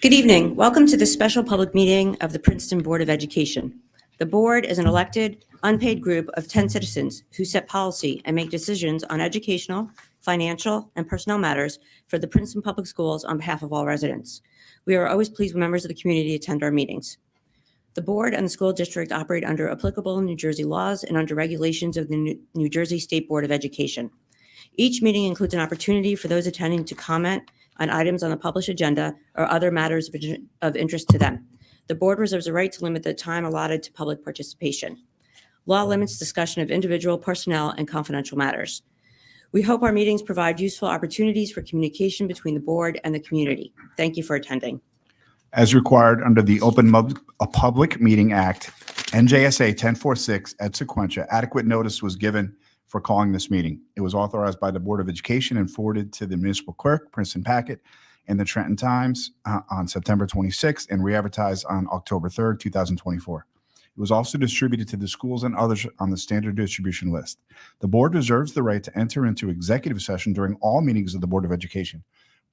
Good evening. Welcome to the special public meeting of the Princeton Board of Education. The board is an elected, unpaid group of 10 citizens who set policy and make decisions on educational, financial, and personnel matters for the Princeton Public Schools on behalf of all residents. We are always pleased when members of the community attend our meetings. The board and the school district operate under applicable New Jersey laws and under regulations of the New Jersey State Board of Education. Each meeting includes an opportunity for those attending to comment on items on the published agenda or other matters of interest to them. The board reserves the right to limit the time allotted to public participation. Law limits discussion of individual personnel and confidential matters. We hope our meetings provide useful opportunities for communication between the board and the community. Thank you for attending. As required under the Public Meeting Act, NJSA 1046 et sequentia, adequate notice was given for calling this meeting. It was authorized by the Board of Education and forwarded to the municipal clerk, Princeton Packet, and the Trenton Times on September 26th and re-advertised on October 3rd, 2024. It was also distributed to the schools and others on the standard distribution list. The board reserves the right to enter into executive session during all meetings of the Board of Education.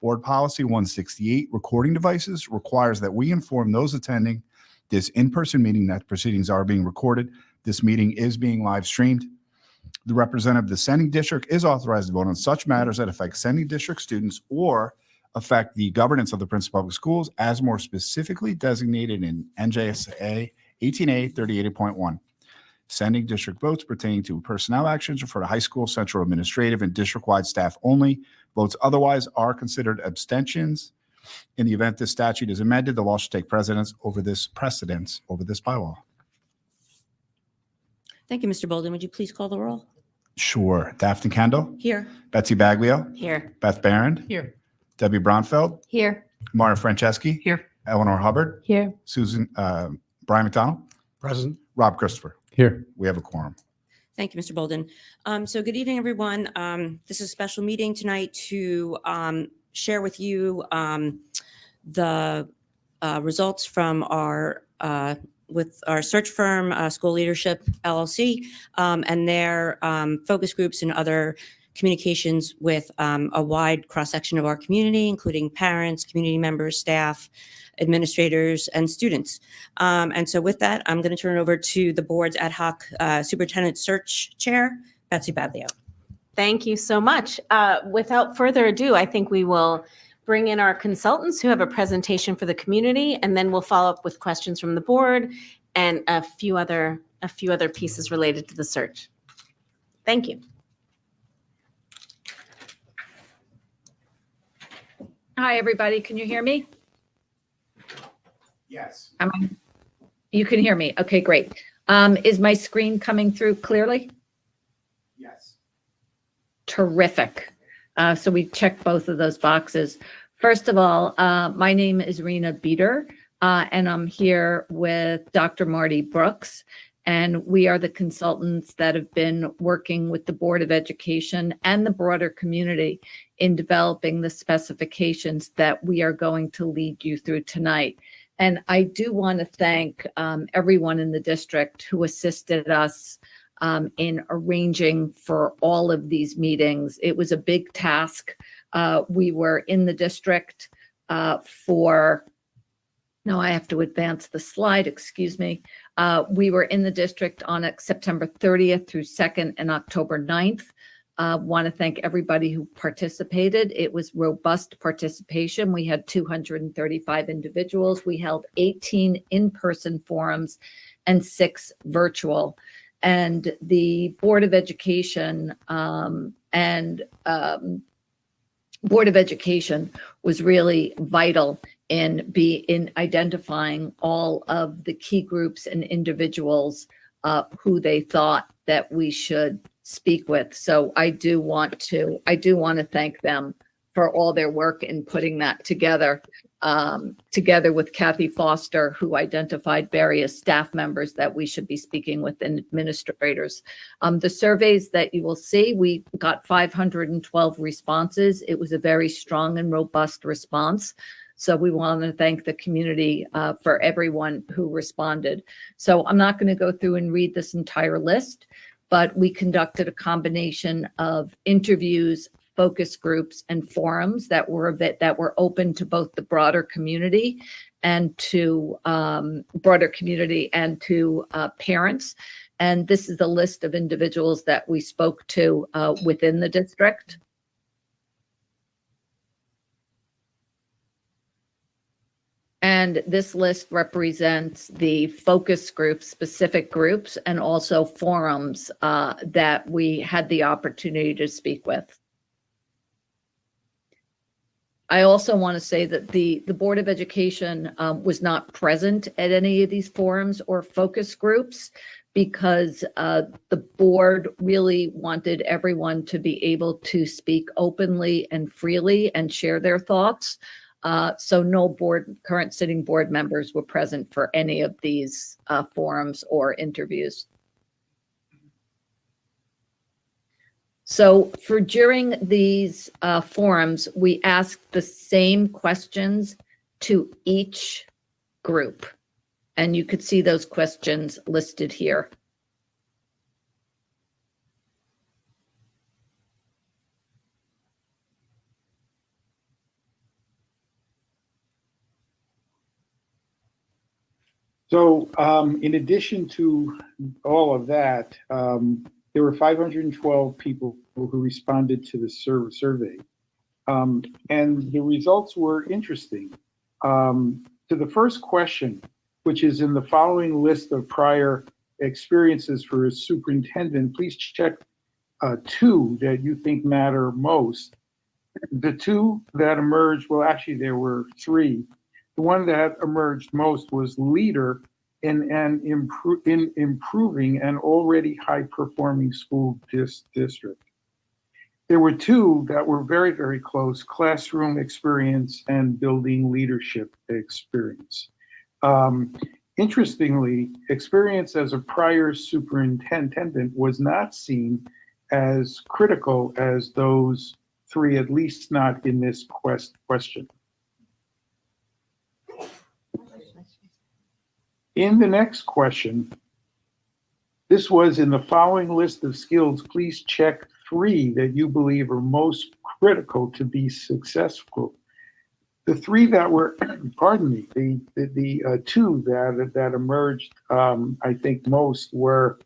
Board Policy 168, recording devices, requires that we inform those attending this in-person meeting that proceedings are being recorded. This meeting is being live streamed. The representative of the sending district is authorized to vote on such matters that affect sending district students or affect the governance of the Princeton Public Schools as more specifically designated in NJSA 18A 38.1. Sending district votes pertaining to personnel actions are for the high school, central administrative, and district-wide staff only. Votes otherwise are considered abstentions. In the event this statute is amended, the law should take precedence over this bylaw. Thank you, Mr. Bolden. Would you please call the roll? Sure. Daphne Kendall. Here. Betsy Baglio. Here. Beth Barrand. Here. Debbie Bronfeld. Here. Marta Franceschi. Here. Eleanor Hubbard. Here. Brian McDonald. Present. Rob Christopher. Here. We have a quorum. Thank you, Mr. Bolden. So good evening, everyone. This is a special meeting tonight to share with you the results from our search firm, School Leadership LLC, and their focus groups and other communications with a wide cross-section of our community, including parents, community members, staff, administrators, and students. And so with that, I'm going to turn it over to the board's ad hoc superintendent search chair, Betsy Baglio. Thank you so much. Without further ado, I think we will bring in our consultants who have a presentation for the community, and then we'll follow up with questions from the board and a few other pieces related to the search. Thank you. Hi, everybody. Can you hear me? Yes. You can hear me. Okay, great. Is my screen coming through clearly? Yes. Terrific. So we checked both of those boxes. First of all, my name is Rena Beater, and I'm here with Dr. Marty Brooks, and we are the consultants that have been working with the Board of Education and the broader community in developing the specifications that we are going to lead you through tonight. And I do want to thank everyone in the district who assisted us in arranging for all of these meetings. It was a big task. We were in the district I have to advance the slide, excuse me. We were in the district on September 30th through 2nd and October 9th. Want to thank everybody who participated. It was robust participation. We had 235 individuals. We held 18 in-person forums and 6 virtual. And the Board of Education Board of Education was really vital in identifying all of the key groups and individuals who they thought that we should speak with. So I do want to thank them for all their work in putting that together, together with Kathy Foster, who identified various staff members that we should be speaking with and administrators. The surveys that you will see, we got 512 responses. It was a very strong and robust response. So we want to thank the community for everyone who responded. So I'm not going to go through and read this entire list, but we conducted a combination of interviews, focus groups, and forums that were open to both the broader community and to parents. And this is a list of individuals that we spoke to within the district. And this list represents the focus groups, specific groups, and also forums that we had the opportunity to speak with. I also want to say that the Board of Education was not present at any of these forums or focus groups because the board really wanted everyone to be able to speak openly and freely and share their thoughts. So no current sitting board members were present for any of these forums or interviews. So during these forums, we asked the same questions to each group. And you could see those questions listed here. So in addition to all of that, there were 512 people who responded to the survey. And the results were interesting. To the first question, which is in the following list of prior experiences for a superintendent, please check two that you think matter most. The two that emerged, well, actually there were three. The one that emerged most was leader in improving an already high-performing school district. There were two that were very, very close: classroom experience and building leadership experience. Interestingly, experience as a prior superintendent was not seen as critical as those three, at least not in this question. In the next question, this was in the following list of skills, please check three that you believe are most critical to be successful. The three that were, pardon me, the two that emerged, I think most were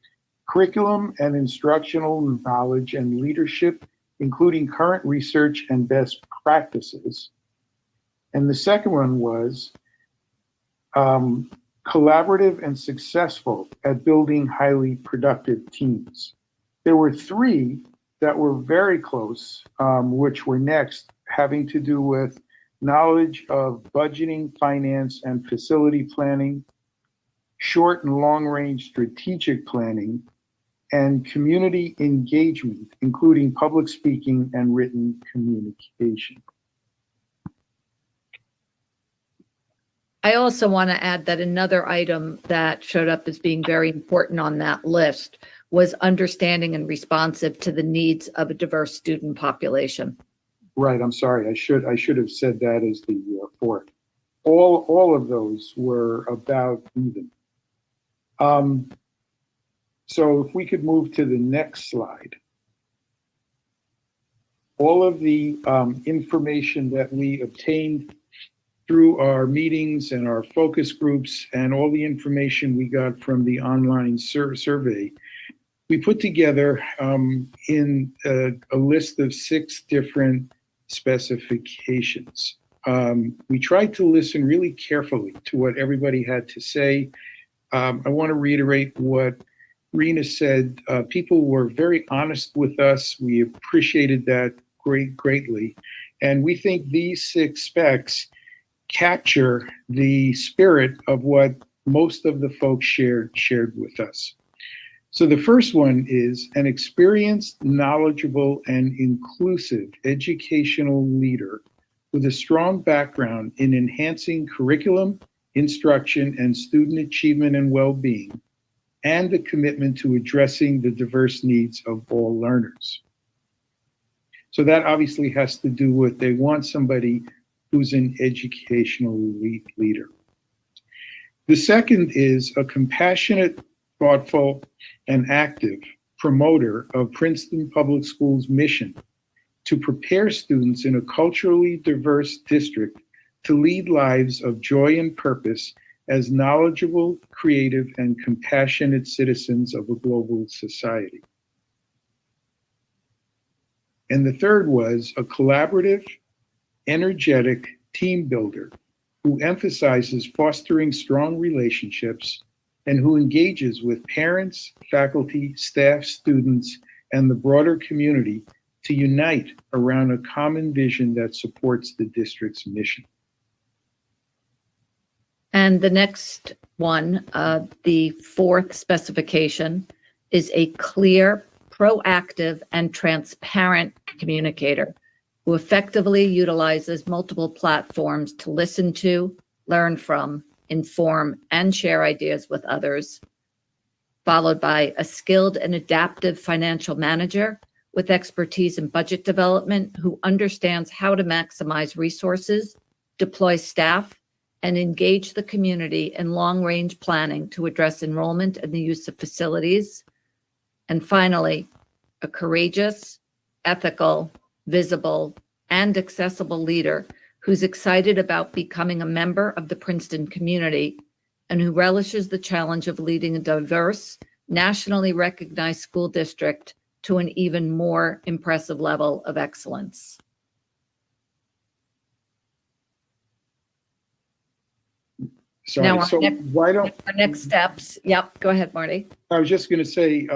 curriculum and instructional knowledge and leadership, including current research and best practices. And the second one was collaborative and successful at building highly productive teams. There were three that were very close, which were next, having to do with knowledge of budgeting, finance, and facility planning, short and long-range strategic planning, and community engagement, including public speaking and written communication. I also want to add that another item that showed up as being very important on that list was understanding and responsive to the needs of a diverse student population. Right, I'm sorry, I should have said that as the fourth. All of those were about even. So if we could move to the next slide. All of the information that we obtained through our meetings and our focus groups and all the information we got from the online survey, we put together in a list of 6 different specifications. We tried to listen really carefully to what everybody had to say. I want to reiterate what Rena said. People were very honest with us. We appreciated that greatly. And we think these 6 specs capture the spirit of what most of the folks shared with us. So the first one is an experienced, knowledgeable, and inclusive educational leader with a strong background in enhancing curriculum, instruction, and student achievement and well-being, and a commitment to addressing the diverse needs of all learners. So that obviously has to do with they want somebody who's an educational leader. The second is a compassionate, thoughtful, and active promoter of Princeton Public Schools' mission to prepare students in a culturally diverse district to lead lives of joy and purpose as knowledgeable, creative, and compassionate citizens of a global society. And the third was a collaborative, energetic team builder who emphasizes fostering strong relationships and who engages with parents, faculty, staff, students, and the broader community to unite around a common vision that supports the district's mission. And the next one, the fourth specification, is a clear, proactive, and transparent communicator who effectively utilizes multiple platforms to listen to, learn from, inform, and share ideas with others, followed by a skilled and adaptive financial manager with expertise in budget development who understands how to maximize resources, deploy staff, and engage the community in long-range planning to address enrollment and the use of facilities. And finally, a courageous, ethical, visible, and accessible leader who's excited about becoming a member of the Princeton community and who relishes the challenge of leading a diverse, nationally recognized school district to an even more impressive level of excellence. Sorry, Now, so why don't, Our next steps, yep, go ahead, Marty. I was just going to say,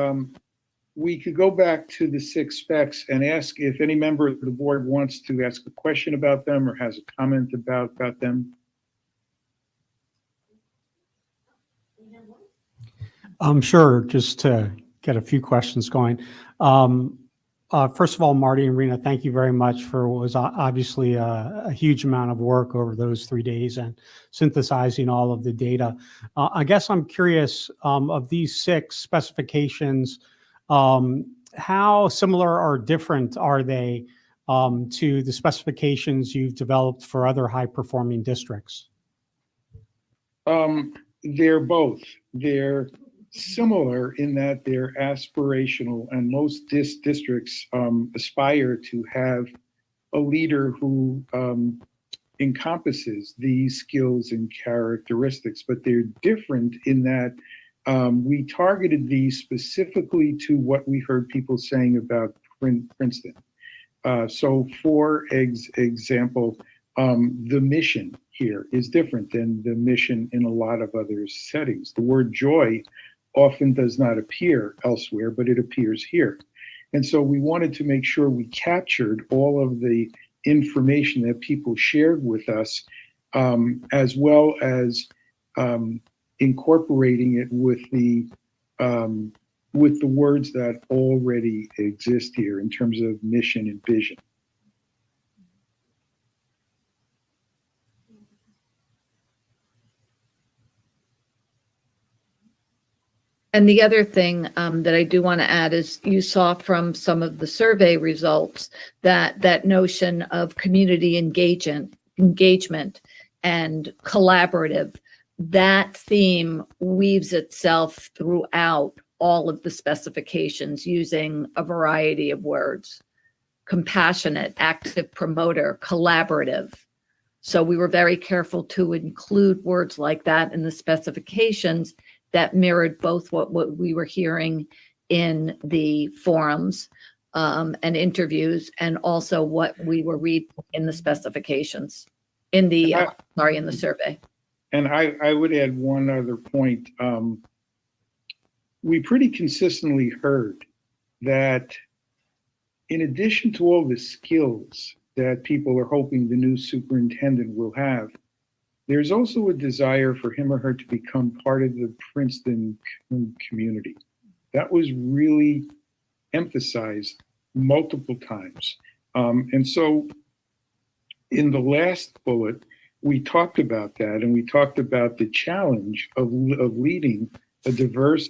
we could go back to the 6 specs and ask if any member of the board wants to ask a question about them or has a comment about them. Sure, just to get a few questions going. First of all, Marty and Rena, thank you very much for what was obviously a huge amount of work over those 3 days and synthesizing all of the data. I guess I'm curious, of these 6 specifications, how similar or different are they to the specifications you've developed for other high-performing districts? They're both. They're similar in that they're aspirational, and most districts aspire to have a leader who encompasses these skills and characteristics, but they're different in that we targeted these specifically to what we heard people saying about Princeton. So for example, the mission here is different than the mission in a lot of other settings. The word joy often does not appear elsewhere, but it appears here. And so we wanted to make sure we captured all of the information that people shared with us, as well as incorporating it with the words that already exist here in terms of mission and vision. And the other thing that I do want to add is you saw from some of the survey results that notion of community engagement and collaborative, that theme weaves itself throughout all of the specifications using a variety of words: compassionate, active promoter, collaborative. So we were very careful to include words like that in the specifications that mirrored both what we were hearing in the forums and interviews, and also what we were reading in the specifications, in the survey. And I would add one other point. We pretty consistently heard that in addition to all the skills that people are hoping the new superintendent will have, there's also a desire for him or her to become part of the Princeton community. That was really emphasized multiple times. And so in the last bullet, we talked about that, and we talked about the challenge of leading a diverse,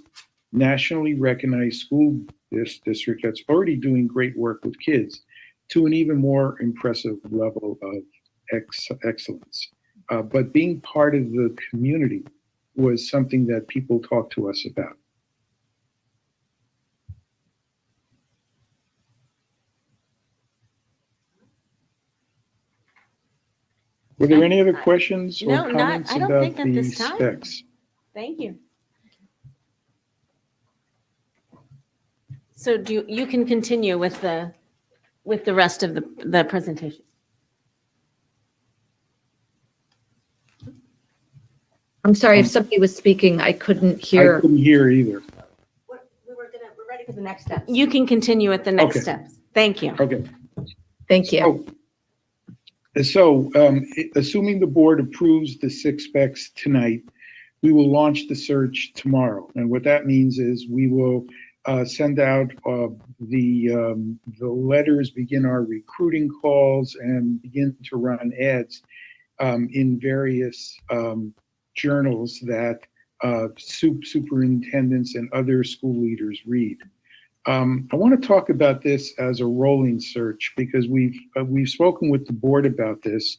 nationally recognized school district that's already doing great work with kids to an even more impressive level of excellence. But being part of the community was something that people talked to us about. Were there any other questions No, or not- comments I don't about think at the this time. specs? Thank you. So you can continue with the rest of the presentation. I'm sorry, if somebody was speaking, I couldn't I hear. couldn't hear either. We're ready for the next steps. You can continue at the next Okay. steps. Thank you. Okay. Thank you. Assuming the board approves the 6 specs tonight, we will launch the search tomorrow. And what that means is we will send out the letters, begin our recruiting calls, and begin to run ads in various journals that superintendents and other school leaders read. I want to talk about this as a rolling search because we've spoken with the board about this.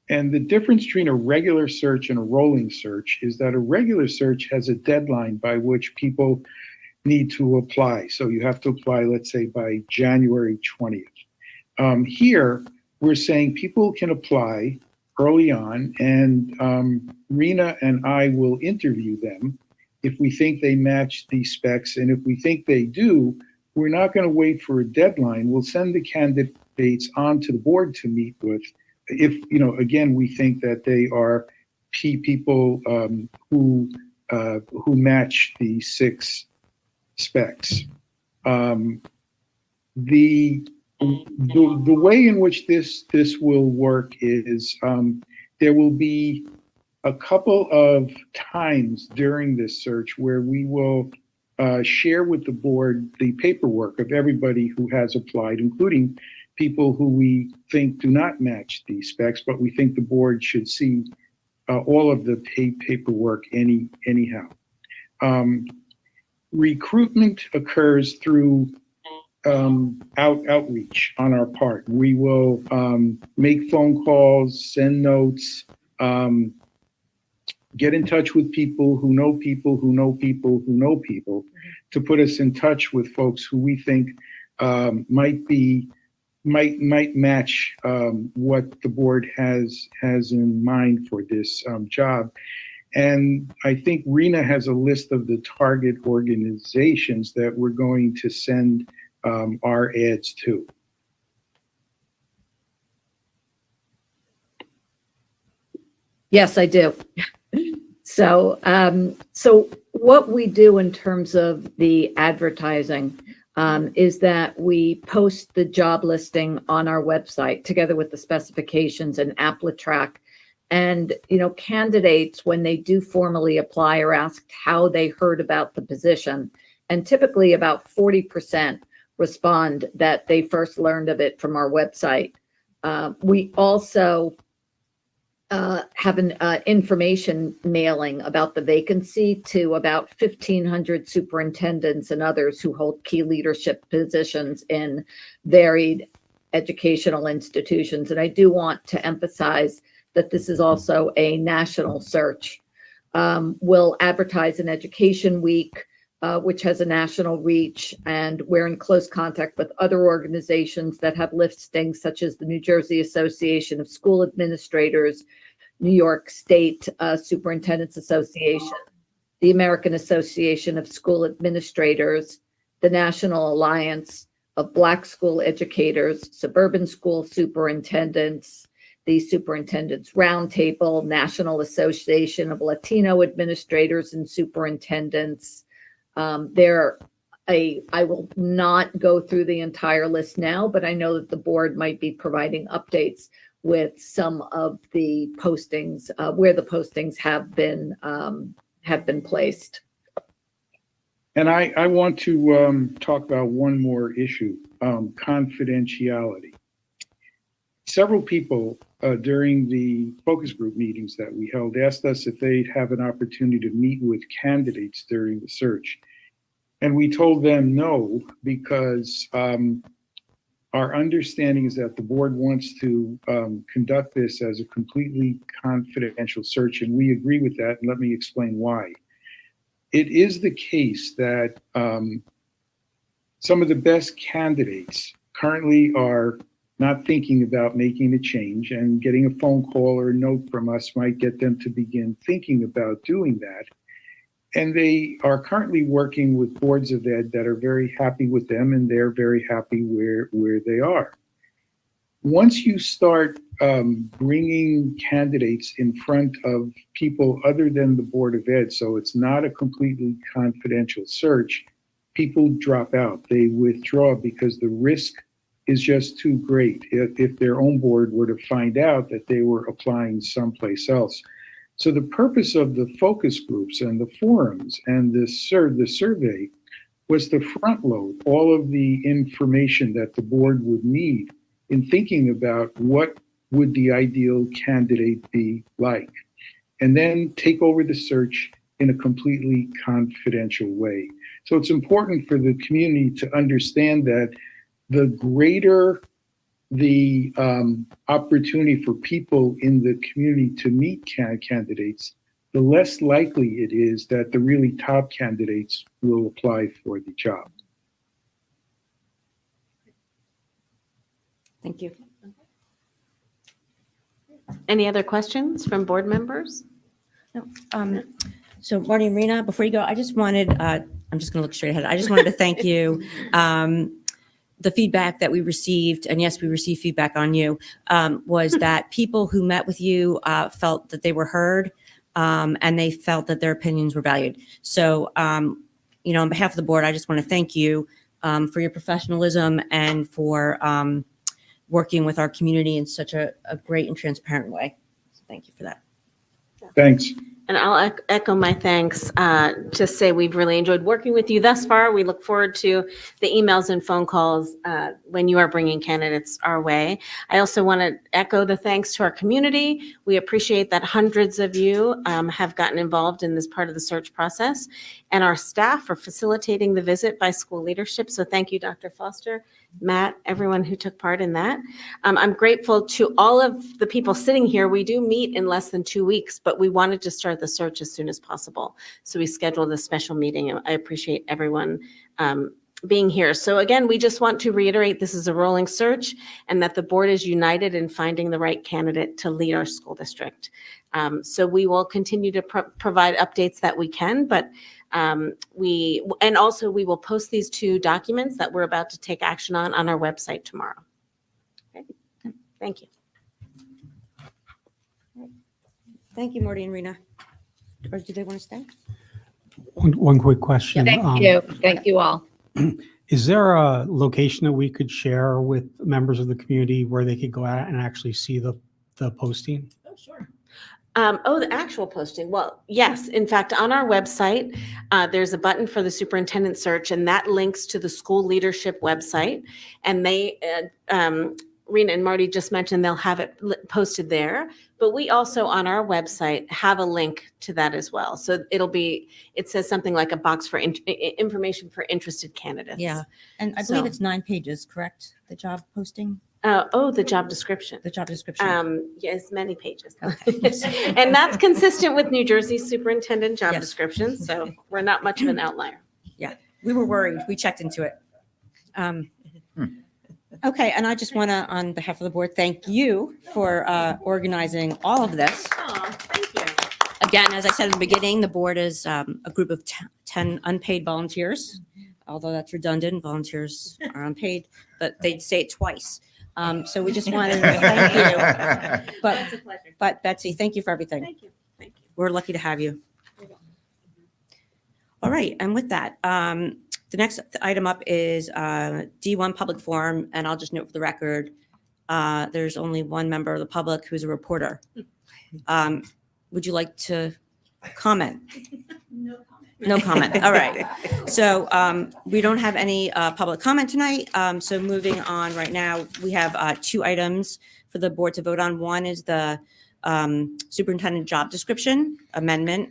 And the difference between a regular search and a rolling search is that a regular search has a deadline by which people need to apply. So you have to apply, let's say, by January 20th. Here, we're saying people can apply early on, and Rena and I will interview them if we think they match these specs. And if we think they do, we're not going to wait for a deadline. We'll send the candidates on to the board to meet with. If, again, we think that they are people who match the 6 specs. The way in which this will work is there will be a couple of times during this search where we will share with the board the paperwork of everybody who has applied, including people who we think do not match these specs, but we think the board should see all of the paperwork anyhow. Recruitment occurs through outreach on our part. We will make phone calls, send notes, get in touch with people who know people who know people who know people to put us in touch with folks who we think might match what the board has in mind for this job. And I think Rena has a list of the target organizations that we're going to send our ads to. Yes, I do. So what we do in terms of the advertising is that we post the job listing on our website together with the specifications and AppleTrack. And, candidates, when they do formally apply, are asked how they heard about the position. And typically about 40% respond that they first learned of it from our website. We also have an information mailing about the vacancy to about 1,500 superintendents and others who hold key leadership positions in varied educational institutions. And I do want to emphasize that this is also a national search. We'll advertise in Education Week, which has a national reach, and we're in close contact with other organizations that have listings, such as the New Jersey Association of School Administrators, New York State Superintendents Association, the American Association of School Administrators, the National Alliance of Black School Educators, Suburban School Superintendents, the Superintendents Roundtable, National Association of Latino Administrators and Superintendents. I will not go through the entire list now, but I know that the board might be providing updates with some of the postings where the postings have been placed. And I want to talk about one more issue, confidentiality. Several people during the focus group meetings that we held asked us if they'd have an opportunity to meet with candidates during the search. And we told them no, because our understanding is that the board wants to conduct this as a completely confidential search, and we agree with that, and let me explain why. It is the case that some of the best candidates currently are not thinking about making a change, and getting a phone call or a note from us might get them to begin thinking about doing that. And they are currently working with boards of ed that are very happy with them, and they're very happy where they are. Once you start bringing candidates in front of people other than the Board of Ed, so it's not a completely confidential search, people drop out. They withdraw because the risk is just too great if their own board were to find out that they were applying someplace else. So the purpose of the focus groups and the forums and the survey was to front load all of the information that the board would need in thinking about what would the ideal candidate be like, and then take over the search in a completely confidential way. So it's important for the community to understand that the greater the opportunity for people in the community to meet candidates, the less likely it is that the really top candidates will apply for the job. Thank you. Any other questions from board members? So Marty and Rena, before you go, I just wanted, I'm just going to look straight ahead. I just wanted to thank you. The feedback that we received, and yes, we received feedback on you, was that people who met with you felt that they were heard, and they felt that their opinions were valued. So, on behalf of the board, I just want to thank you for your professionalism and for working with our community in such a great and transparent way. So thank you for that. Thanks. And I'll echo my thanks. Just say we've really enjoyed working with you thus far. We look forward to the emails and phone calls when you are bringing candidates our way. I also want to echo the thanks to our community. We appreciate that hundreds of you have gotten involved in this part of the search process, and our staff for facilitating the visit by school leadership. So thank you, Dr. Foster, Matt, everyone who took part in that. I'm grateful to all of the people sitting here. We do meet in less than 2 weeks, but we wanted to start the search as soon as possible. So we scheduled a special meeting, and I appreciate everyone being here. So again, we just want to reiterate this is a rolling search and that the board is united in finding the right candidate to lead our school district. So we will continue to provide updates that we can, but we will post these 2 documents that we're about to take action on our website tomorrow. Okay. Thank you. Thank you, Marty and Rena. Or do they want to stay? One quick question. Thank you. Thank you all. Is there a location that we could share with members of the community where they could go out and actually see the posting? Oh, sure. The actual posting. Well, yes. In fact, on our website, there's a button for the superintendent search, and that links to the school leadership website. And they, Rena and Marty just mentioned they'll have it posted there. But we also on our website have a link to that as well. So it says something like a box for information for interested candidates. Yeah. And I believe it's 9 pages, correct? The job posting? The job description. The job description. Yes, many pages. Okay. And that's consistent with New Jersey's superintendent job Yes. description. So we're not much of an outlier. Yeah, we were worried. We checked into it. Okay, and I just want to, on behalf of the board, thank you for organizing all of this. Oh, thank you. Again, as I said in the beginning, the board is a group of 10 unpaid volunteers, although that's redundant. Volunteers are unpaid, but they'd say it twice. So we just wanted to thank you. It's a pleasure. But Betsy, thank you for everything. Thank you. Thank you. We're lucky to have you. All right, and with that, the next item up is D1 Public Forum, and I'll just note for the record, there's only one member of the public who's a reporter. Would you like to comment? No comment. No comment. All right. So we don't have any public comment tonight. So moving on right now, we have 2 items for the board to vote on. One is the superintendent job description amendment.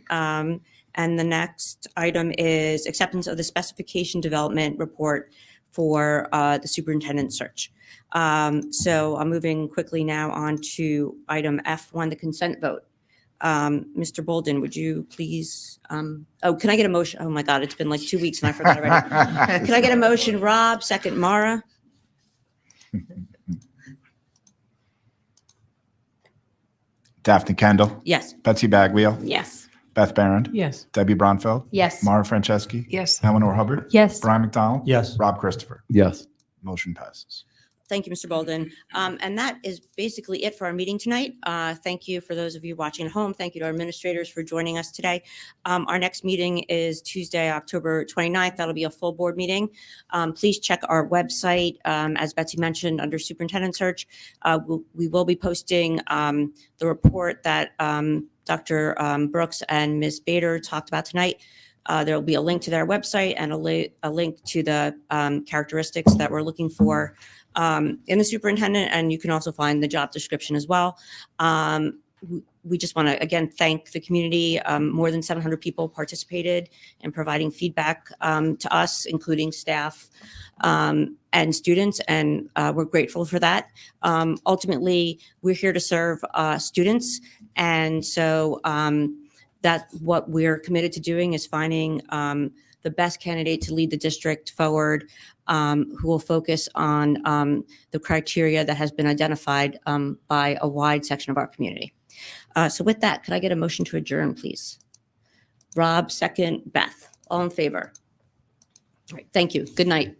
And the next item is acceptance of the specification development report for the superintendent search. So I'm moving quickly now on to item F1, the consent vote. Mr. Bolden, would you please, can I get a motion? Oh my God, it's been like 2 weeks and I forgot already. Can I get a motion, Rob, second Mara? Daphne Kendall, Yes. Betsy Baglia, Yes. Beth Barron, Yes. Debbie Bronfeld, Yes. Mara Franceschi, Yes. Eleanor Hubbard, Yes. Brian McDonald, Yes. Rob Christopher. Yes. Motion passes. Thank you, Mr. Bolden. And that is basically it for our meeting tonight. Thank you for those of you watching at home. Thank you to our administrators for joining us today. Our next meeting is Tuesday, October 29th. That'll be a full board meeting. Please check our website. As Betsy mentioned, under superintendent search, we will be posting the report that Dr. Brooks and Ms. Bader talked about tonight. There will be a link to their website and a link to the characteristics that we're looking for in the superintendent, and you can also find the job description as well. We just want to, again, thank the community. More than 700 people participated in providing feedback to us, including staff and students, and we're grateful for that. Ultimately, we're here to serve students, and so that's what we're committed to doing, is finding the best candidate to lead the district forward, who will focus on the criteria that has been identified by a wide section of our community. So with that, could I get a motion to adjourn, please? Rob, second. Beth, all in favor? All right, thank you. Good night.